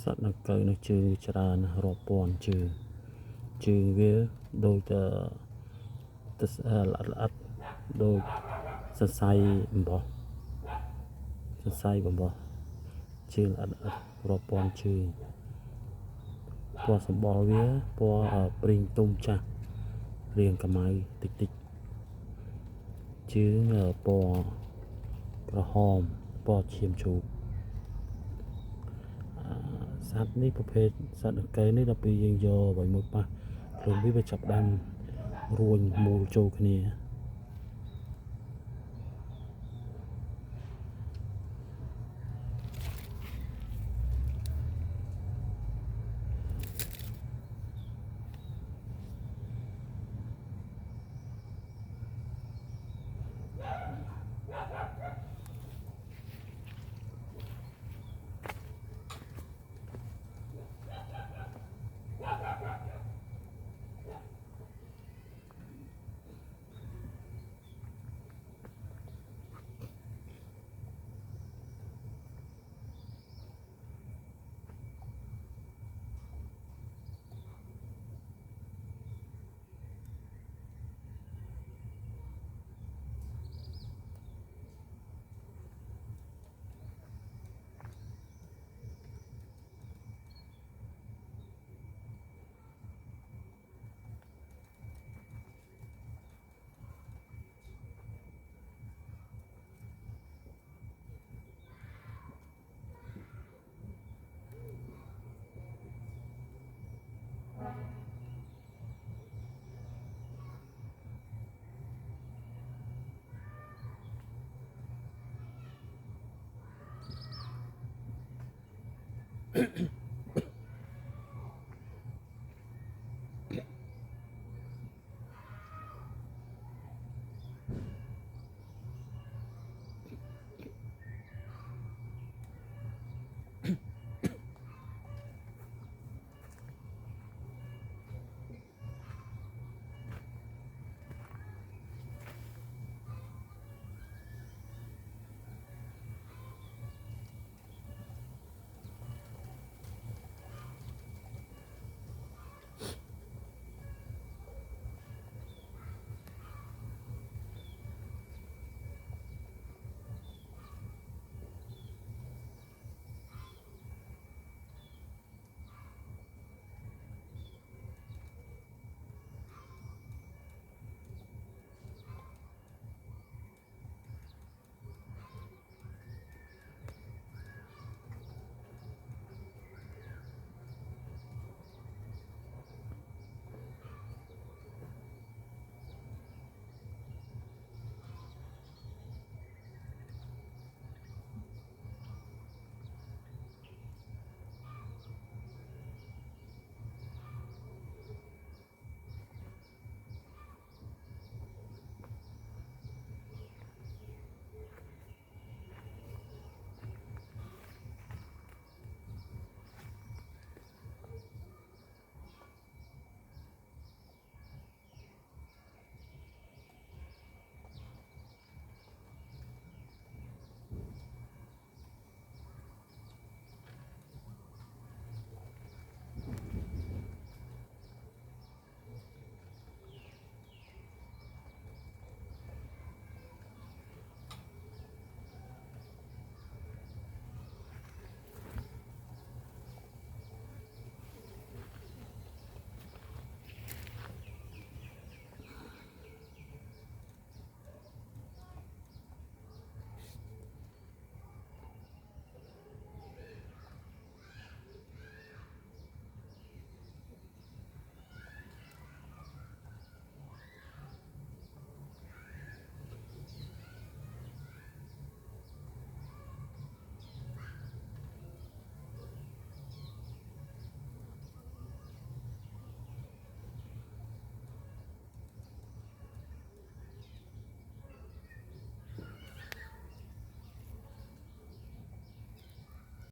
សត្វនៅកើនៅជើងច្រើនរាប់ពាន់ជើងវាដូចទៅល្អិតដូចសរសៃអំបោះជើងល្អិតរាប់ពាន់ជើងពណ៌សម្បុរវាពណ៌ព្រីងទុំចាស់រាងកម្ៅតិចជើងពណ៌ក្រហមពណ៌ឈាមជូរសត្វនេះប្រភេទសត្វដង្កូវនេះដល់ពេលយើងយកឲ្យមើលប៉ះខ្លួនវាចាប់ដាំរួញមូលចូលគ្នា Mm-hmm.